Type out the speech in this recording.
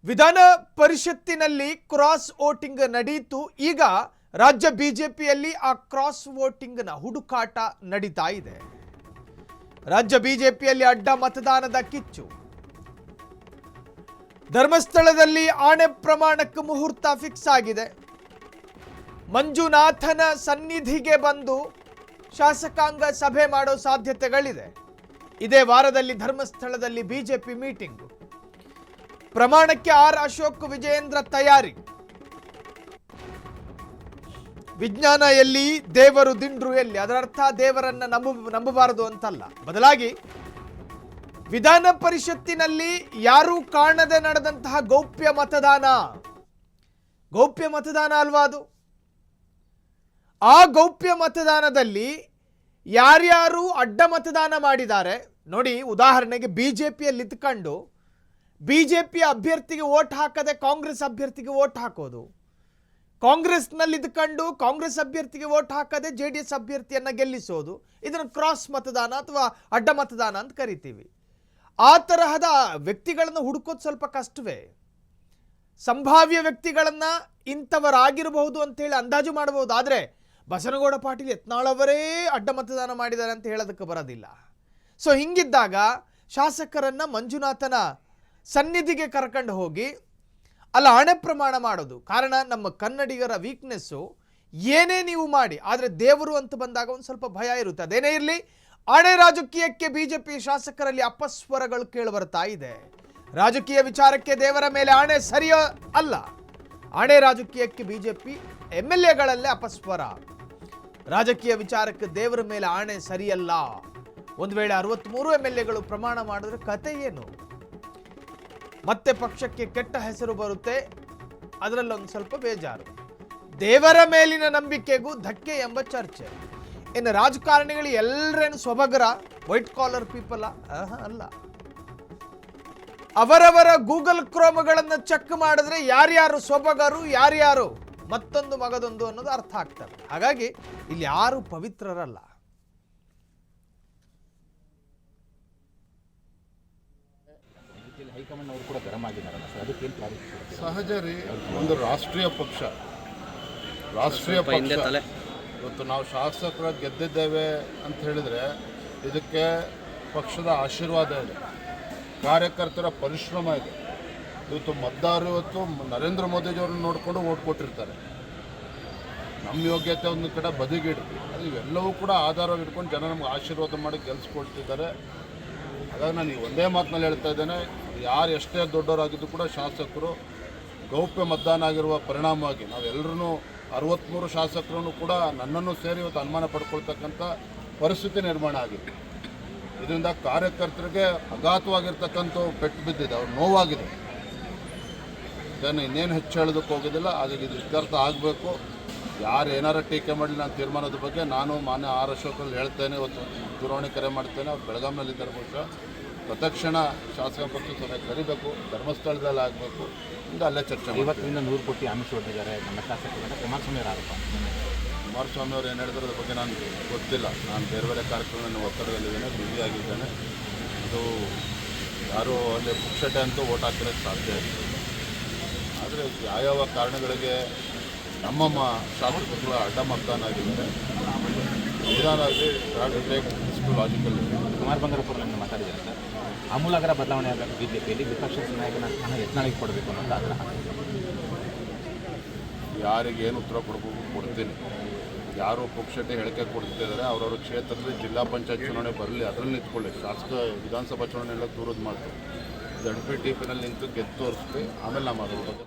ವಿಧಾನ ಪರಿಷತ್ತಿನಲ್ಲಿ cross voting ನಡೆಯಿತು. ಈಗ ರಾಜ್ಯ ಬಿಜೆಪಿಯಲ್ಲಿ ಆ ಕ್ರಾಸ್ ವೋಟಿಂಗ್ನ ಹುಡುಕಾಟ ನಡೀತಾ ಇದೆ. ರಾಜ್ಯ ಬಿಜೆಪಿಯಲ್ಲಿ ಅಡ್ಡ ಮತದಾನದ ಕಿಚ್ಚು. ಧರ್ಮಸ್ಥಳದಲ್ಲಿ ಆಣೆ ಪ್ರಮಾಣಕ್ಕೆ ಮುಹೂರ್ತ ಫಿಕ್ಸ್ ಆಗಿದೆ. ಮಂಜುನಾಥನ ಸನ್ನಿಧಿಗೆ ಬಂದು ಶಾಸಕಾಂಗ ಸಭೆ ಮಾಡೋ ಸಾಧ್ಯತೆಗಳಿದೆ. ಇದೇ ವಾರದಲ್ಲಿ ಧರ್ಮಸ್ಥಳದಲ್ಲಿ ಬಿಜೆಪಿ ಮೀಟಿಂಗ್. ಪ್ರಮಾಣಕ್ಕೆ ಆರ್ ಅಶೋಕ್ ವಿಜಯೇಂದ್ರ ತಯಾರಿ. ವಿಜ್ಞಾನ ಎಲ್ಲಿ, ದೇವರು ದಿಂಡ್ರು ಎಲ್ಲಿ. ಅದರ ಅರ್ಥ ದೇವರನ್ನ ನಂಬಬಾರದು ಅಂತಲ್ಲ, ಬದಲಾಗಿ ವಿಧಾನ ಪರಿಷತ್ತಿನಲ್ಲಿ ಯಾರೂ ಕಾಣದೆ ನಡೆದಂತಹ ಗೌಪ್ಯ ಮತದಾನ ಅಲ್ವಾ ಅದು? ಆ ಗೌಪ್ಯ ಮತದಾನದಲ್ಲಿ ಯಾರ್ಯಾರು ಅಡ್ಡ ಮತದಾನ ಮಾಡಿದ್ದಾರೆ ನೋಡಿ. ಉದಾಹರಣೆಗೆ ಬಿಜೆಪಿಯಲ್ಲಿ ಇದ್ಕೊಂಡು ಬಿಜೆಪಿಯ ಅಭ್ಯರ್ಥಿಗೆ ವೋಟ್ ಹಾಕದೆ ಕಾಂಗ್ರೆಸ್ ಅಭ್ಯರ್ಥಿಗೆ ವೋಟ್ ಹಾಕೋದು, ಕಾಂಗ್ರೆಸ್ನಲ್ಲಿ ಇದ್ಕೊಂಡು ಕಾಂಗ್ರೆಸ್ ಅಭ್ಯರ್ಥಿಗೆ ವೋಟ್ ಹಾಕದೆ ಜೆಡಿಎಸ್ ಅಭ್ಯರ್ಥಿಯನ್ನ ಗೆಲ್ಲಿಸೋದು, ಇದನ್ನು ಕ್ರಾಸ್ ಮತದಾನ ಅಥವಾ ಅಡ್ಡ ಮತದಾನ ಅಂತ ಕರಿತೀವಿ. ಆ ತರಹದ ವ್ಯಕ್ತಿಗಳನ್ನು ಹುಡುಕೋದು ಸ್ವಲ್ಪ ಕಷ್ಟವೇ. ಸಂಭಾವ್ಯ ವ್ಯಕ್ತಿಗಳನ್ನ ಇಂಥವರಾಗಿರಬಹುದು ಅಂತೇಳಿ ಅಂದಾಜು ಮಾಡಬಹುದು. ಆದರೆ ಬಸನಗೌಡ ಪಾಟೀಲ್ ಯತ್ನಾಳ್ ಅವರೇ ಅಡ್ಡ ಮತದಾನ ಮಾಡಿದ್ದಾರೆ ಅಂತ ಹೇಳೋದಕ್ಕೆ ಬರೋದಿಲ್ಲ. ಸೊ ಹಿಂಗಿದ್ದಾಗ ಶಾಸಕರನ್ನ ಮಂಜುನಾಥನ ಸನ್ನಿಧಿಗೆ ಕರ್ಕೊಂಡು ಹೋಗಿ ಅಲ್ಲ ಆಣೆ ಪ್ರಮಾಣ ಮಾಡೋದು. ಕಾರಣ ನಮ್ಮ ಕನ್ನಡಿಗರ ವೀಕ್ನೆಸ್ಸು, ಏನೇ ನೀವು ಮಾಡಿ, ಆದರೆ ದೇವರು ಅಂತ ಬಂದಾಗ ಒಂದು ಸ್ವಲ್ಪ ಭಯ ಇರುತ್ತೆ. ಅದೇನೇ ಇರಲಿ, ಆಣೆ ರಾಜಕೀಯಕ್ಕೆ ಬಿಜೆಪಿ ಶಾಸಕರಲ್ಲಿ ಅಪಸ್ವರಗಳು ಕೇಳಿಬರ್ತಾ ಇದೆ. ರಾಜಕೀಯ ವಿಚಾರಕ್ಕೆ ದೇವರ ಮೇಲೆ ಆಣೆ ಸರಿಯೋ ಅಲ್ಲ, ಆಣೆ ರಾಜಕೀಯಕ್ಕೆ ಬಿಜೆಪಿ MLAಗಳಲ್ಲೇ ಅಪಸ್ವರ. ರಾಜಕೀಯ ವಿಚಾರಕ್ಕೆ ದೇವರ ಮೇಲೆ ಆಣೆ ಸರಿಯಲ್ಲ. ಒಂದು ವೇಳೆ 63 MLAಗಳು ಪ್ರಮಾಣ ಮಾಡಿದ್ರೆ ಕತೆ ಏನು? ಮತ್ತೆ ಪಕ್ಷಕ್ಕೆ ಕೆಟ್ಟ ಹೆಸರು ಬರುತ್ತೆ. ಅದರಲ್ಲೊಂದು ಸ್ವಲ್ಪ ಬೇಜಾರು. ದೇವರ ಮೇಲಿನ ನಂಬಿಕೆಗೂ ಧಕ್ಕೆ ಎಂಬ ಚರ್ಚೆ. ಇನ್ನು ರಾಜಕಾರಣಿಗಳು ಎಲ್ಲರೇನು ಸೊಬಗರ, ವೈಟ್ ಕಾಲರ್ ಪೀಪಲ್ ಅಲ್ಲ. ಅವರವರ ಗೂಗಲ್ ಕ್ರೋಮ್ಗಳನ್ನು ಚೆಕ್ ಮಾಡಿದ್ರೆ ಯಾರ್ಯಾರು ಸೊಬಗರು, ಯಾರ್ಯಾರು ಮತ್ತೊಂದು ಮಗದೊಂದು ಅನ್ನೋದು ಅರ್ಥ ಆಗ್ತದೆ. ಹಾಗಾಗಿ ಇಲ್ಲಿ ಯಾರು ಪವಿತ್ರರಲ್ಲ. ಸಹಜ ರೀ. ಒಂದು ರಾಷ್ಟ್ರೀಯ ಪಕ್ಷ ಇವತ್ತು ನಾವು ಶಾಸಕರ ಗೆದ್ದಿದ್ದೇವೆ ಅಂತ ಹೇಳಿದರೆ ಇದಕ್ಕೆ ಪಕ್ಷದ ಆಶೀರ್ವಾದ ಇದೆ, ಕಾರ್ಯಕರ್ತರ ಪರಿಶ್ರಮ ಇದೆ. ಇವತ್ತು ಮತದಾರರು ಇವತ್ತು ನರೇಂದ್ರ ಮೋದಿಜಿಯವ್ರನ್ನ ನೋಡಿಕೊಂಡು ಓಟ್ ಕೊಟ್ಟಿರ್ತಾರೆ. ನಮ್ಮ ಯೋಗ್ಯತೆ ಒಂದು ಕಡೆ ಬದಿಗಿಡಿ, ಅದು ಇವೆಲ್ಲವೂ ಕೂಡ ಆಧಾರವಾಗಿ ಇಟ್ಕೊಂಡು ಜನ ನಮ್ಗೆ ಆಶೀರ್ವಾದ ಮಾಡಿ ಗೆಲ್ಲಿಸ್ಕೊಳ್ತಿದ್ದಾರೆ. ಹಾಗಾಗಿ ನಾನು ಒಂದೇ ಮಾತಿನಲ್ಲಿ ಹೇಳ್ತಾ ಇದ್ದೇನೆ, ಯಾರು ಎಷ್ಟೇ ದೊಡ್ಡವರಾಗಿದ್ದು ಕೂಡ ಶಾಸಕರು ಗೌಪ್ಯ ಮತದಾನ ಆಗಿರುವ ಪರಿಣಾಮವಾಗಿ ನಾವೆಲ್ಲರೂ 63 ಶಾಸಕರು ಕೂಡ ನನ್ನನ್ನು ಸೇರಿ ಇವತ್ತು ಅನುಮಾನ ಪಡ್ಕೊಳ್ತಕ್ಕಂಥ ಪರಿಸ್ಥಿತಿ ನಿರ್ಮಾಣ ಆಗಿದೆ. ಇದರಿಂದ ಕಾರ್ಯಕರ್ತರಿಗೆ ಅಘಾತವಾಗಿರ್ತಕ್ಕಂಥ ಪೆಟ್ಟು ಬಿದ್ದಿದೆ, ಅವ್ರು ನೋವಾಗಿದೆ. ಇದನ್ನು ಇನ್ನೇನು ಹೆಚ್ಚು ಹೇಳೋದಕ್ಕೆ ಹೋಗೋದಿಲ್ಲ. ಹಾಗಾಗಿ ಇದು ಇತ್ಯರ್ಥ ಆಗಬೇಕು. ಯಾರು ಏನಾರ ಟೀಕೆ ಮಾಡಲಿ ನಾನು ತೀರ್ಮಾನದ ಬಗ್ಗೆ ನಾನು ಮಾನ್ಯ ಆರ್ ಅಶೋಕಲ್ಲಿ ಹೇಳ್ತೇನೆ. ಇವತ್ತು ದೂರವಾಣಿ ಕರೆ ಮಾಡ್ತೇನೆ. ಅವ್ರು ಬೆಳಗಾಂನಲ್ಲಿದ್ದಾರೆ. ಬಹುಶಃ ಪ್ರತಕ್ಷಣ ಶಾಸಕ ಪಕ್ಷ ಸಭೆ ಕರಿಬೇಕು, ಧರ್ಮಸ್ಥಳದಲ್ಲಿ ಆಗಬೇಕು, ಇಂದ ಅಲ್ಲೇ ಚರ್ಚೆ. ಇವತ್ತಿಂದ 100 ಕೋಟಿ ಆಮಿಷ ಹೊಡೆದಿದ್ದಾರೆ ನಮ್ಮ ಶಾಸಕರು. ಕುಮಾರಸ್ವಾಮಿ ಅವ್ರು ಏನು ಹೇಳಿದ್ರೆ ಅದ್ರ ಬಗ್ಗೆ ನಾನು ಗೊತ್ತಿಲ್ಲ. ನಾನು ಬೇರೆ ಬೇರೆ ಕಾರ್ಯಕ್ರಮವನ್ನು ಒತ್ತಡದಲ್ಲಿದ್ದೇನೆ, ಬ್ಯುಸಿಯಾಗಿದ್ದೇನೆ. ಅದು ಯಾರು ಅಲ್ಲಿ ಪುಕ್ಷಟೆ ಅಂತೂ ಓಟ್ ಹಾಕಿರೋಕ್ಕೆ ಸಾಧ್ಯ ಇಲ್ಲ. ಆದರೆ ಯಾವ್ಯಾವ ಕಾರಣಗಳಿಗೆ ನಮ್ಮ ಶಾಸಕರುಗಳ ಅಡ್ಡ ಮತದಾನ ಆಗಿದ್ದಾರೆ, ನಿಧಾನವಾಗಿ ಲಾಜಿಕಲ್. ಕುಮಾರ್ ಬಂಗಾರಪುರದಿಂದ ಮಾತಾಡಿದ್ದಾರೆ ಸರ್, ಆಮೂಲಾಗ್ರ ಬದಲಾವಣೆ ಆಗಬೇಕು ಬಿಜೆಪಿಯಲ್ಲಿ, ವಿಪಕ್ಷ ನಾಯಕನ ಸ್ಥಾನ ಯತ್ನಾಳಿಗೆ ಕೊಡಬೇಕು ಅನ್ನೋದು ಆಗ್ರಹ. ಯಾರಿಗೇನು ಉತ್ತರ ಕೊಡ್ತೀನಿ. ಯಾರು ಪುಕ್ಷಟೆ ಹೇಳಿಕೆ ಕೊಡ್ತಿದ್ದಾರೆ ಅವರವ್ರ ಕ್ಷೇತ್ರದಲ್ಲಿ ಜಿಲ್ಲಾ ಪಂಚಾಯತ್ ಚುನಾವಣೆ ಬರಲಿ, ಅದರಲ್ಲಿ ನಿಂತ್ಕೊಳ್ಳಿ. ಶಾಸಕ ವಿಧಾನಸಭಾ ಚುನಾವಣೆ ಎಲ್ಲ ದೂರದ್ದು ಮಾಡ್ತೀವಿ. ZPTPನಲ್ಲಿ ನಿಂತು ಗೆದ್ದು ತೋರಿಸ್ತೀವಿ, ಆಮೇಲೆ ನಮ್ಮ ಅದ್ರ ಬಗ್ಗೆ